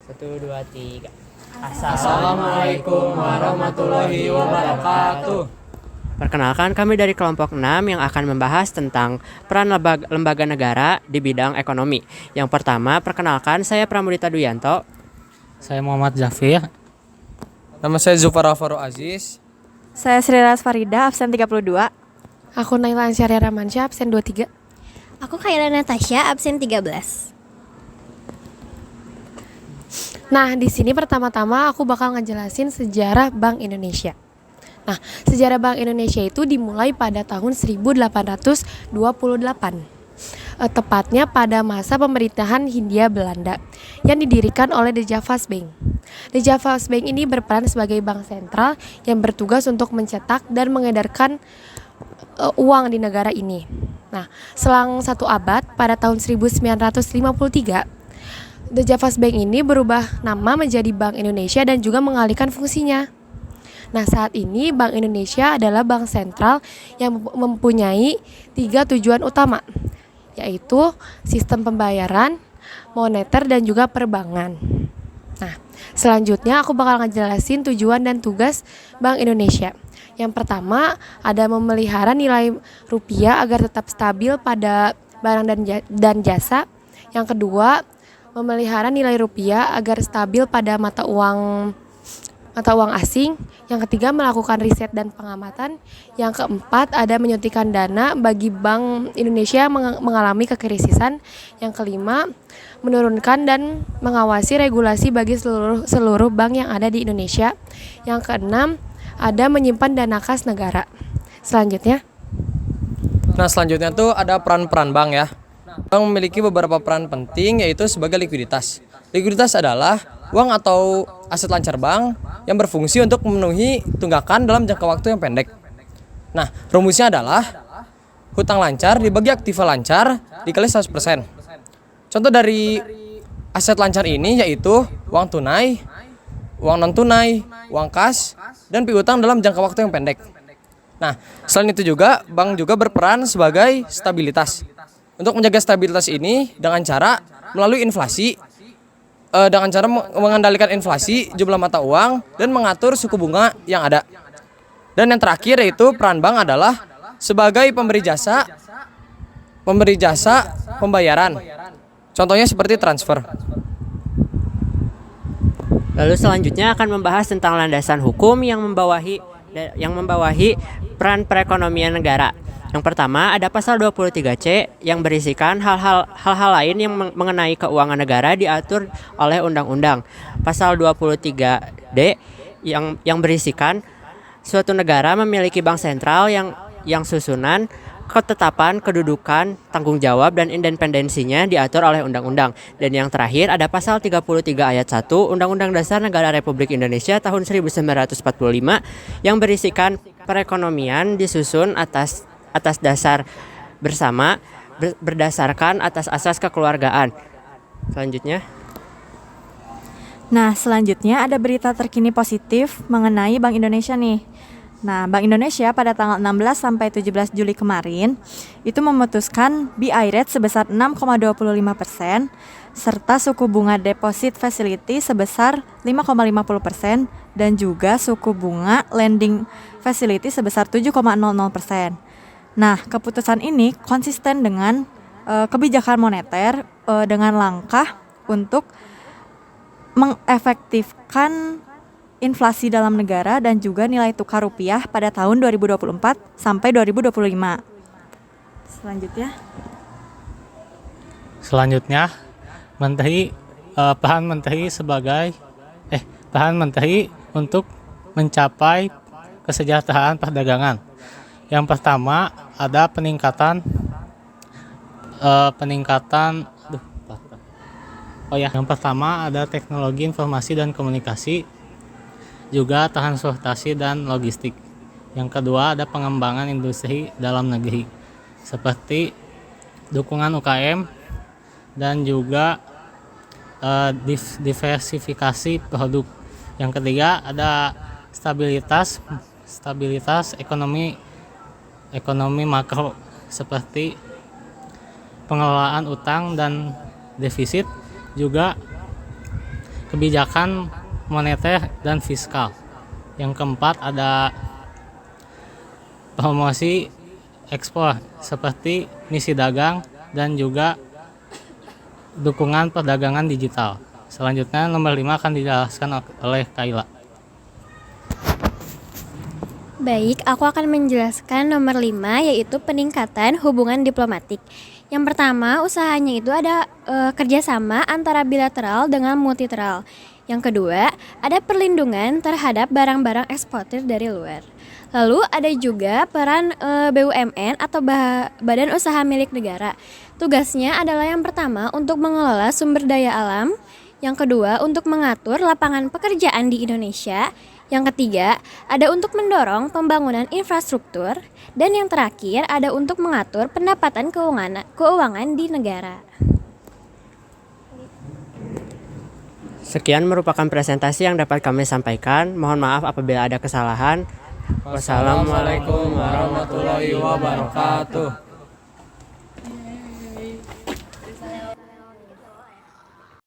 Satu, dua, tiga. Assalamualaikum warahmatullahi wabarakatuh. Perkenalkan, kami dari kelompok 6 yang akan membahas tentang peran lembaga negara di bidang ekonomi. Yang pertama, perkenalkan, saya Pramudita Duyanto. Saya Muhammad Zafir. Nama saya Zufar Alvaro Aziz. Saya Sri Ras Farida, absen 32. Aku Naila Ansyariah Ramansyah, absen 23. Aku Khaira Natasha, absen 13. Nah, di sini pertama-tama aku bakal ngejelasin sejarah Bank Indonesia. Nah, sejarah Bank Indonesia itu dimulai pada tahun 1828. Tepatnya pada masa pemerintahan Hindia Belanda yang didirikan oleh De Javas Bank. De Javas Bank ini berperan sebagai bank sentral yang bertugas untuk mencetak dan mengedarkan uang di negara ini. Nah, selang satu abad pada tahun 1953, The Javas Bank ini berubah nama menjadi Bank Indonesia dan juga mengalihkan fungsinya. Nah, saat ini Bank Indonesia adalah bank sentral yang mempunyai 3 tujuan utama, yaitu sistem pembayaran, moneter, dan juga perbankan. Nah, selanjutnya aku bakal ngejelasin tujuan dan tugas Bank Indonesia. Yang pertama, ada memelihara nilai rupiah agar tetap stabil pada barang dan jasa. Yang kedua, memelihara nilai rupiah agar stabil pada mata uang asing. Yang ketiga, melakukan riset dan pengamatan. Yang keempat, ada menyuntikkan dana bagi Bank Indonesia mengalami kekrisisan. Yang kelima, menurunkan dan mengawasi regulasi bagi seluruh bank yang ada di Indonesia. Yang keenam, ada menyimpan dana kas negara. Selanjutnya Selanjutnya tuh ada peran-peran bank ya. Bank memiliki beberapa peran penting, yaitu sebagai likuiditas. Likuiditas adalah uang atau aset lancar bank yang berfungsi untuk memenuhi tunggakan dalam jangka waktu yang pendek. Nah, rumusnya adalah hutang lancar dibagi aktiva lancar dikali 100%. Contoh dari aset lancar ini yaitu uang tunai, uang non tunai, uang kas, dan piutang dalam jangka waktu yang pendek. Nah, selain itu juga bank juga berperan sebagai stabilitas. Untuk menjaga stabilitas ini dengan cara melalui inflasi, dengan cara mengendalikan inflasi, jumlah mata uang, dan mengatur suku bunga yang ada. Dan yang terakhir yaitu peran bank adalah sebagai pemberi jasa pembayaran. Contohnya seperti transfer. Lalu selanjutnya akan membahas tentang landasan hukum yang membawahi peran perekonomian negara. Yang pertama, ada pasal 23C yang berisikan hal-hal lain yang mengenai keuangan negara diatur oleh undang-undang. Pasal 23D yang berisikan suatu negara memiliki bank sentral yang susunan, ketetapan, kedudukan, tanggung jawab, dan independensinya diatur oleh undang-undang. Dan yang terakhir ada pasal 33 ayat 1 Undang-Undang Dasar Negara Republik Indonesia tahun 1945 yang berisikan perekonomian disusun atas dasar bersama berdasarkan atas asas kekeluargaan. Selanjutnya ada berita terkini positif mengenai Bank Indonesia nih. Nah, Bank Indonesia pada tanggal 16 sampai 17 Juli kemarin itu memutuskan BI rate sebesar 6,25% serta suku bunga deposit facility sebesar 5,50% dan juga suku bunga lending facility sebesar 7,00%. Nah, keputusan ini konsisten dengan kebijakan moneter dengan langkah untuk mengefektifkan inflasi dalam negara dan juga nilai tukar rupiah pada tahun 2024 sampai 2025. Selanjutnya, peran menteri untuk mencapai kesejahteraan perdagangan. Yang pertama ada yang pertama ada teknologi informasi dan komunikasi, juga transportasi dan logistik. Yang kedua ada pengembangan industri dalam negeri seperti dukungan UKM dan juga diversifikasi produk. Yang ketiga ada stabilitas ekonomi makro seperti pengelolaan utang dan defisit, juga kebijakan moneter dan fiskal. Yang keempat ada promosi ekspor seperti misi dagang dan juga dukungan perdagangan digital. Selanjutnya nomor 5 akan dijelaskan oleh Kaila. Baik, aku akan menjelaskan nomor 5 yaitu peningkatan hubungan diplomatik. Yang pertama, usahanya itu ada kerjasama antara bilateral dengan multilateral. Yang kedua, ada perlindungan terhadap barang-barang eksportir dari luar. Lalu ada juga peran BUMN atau badan usaha milik negara. Tugasnya adalah yang pertama untuk mengelola sumber daya alam, yang kedua untuk mengatur lapangan pekerjaan di Indonesia, yang ketiga ada untuk mendorong pembangunan infrastruktur, dan yang terakhir ada untuk mengatur pendapatan keuangan di negara. Sekian merupakan presentasi yang dapat kami sampaikan. Mohon maaf apabila ada kesalahan. Wassalamualaikum warahmatullahi wabarakatuh.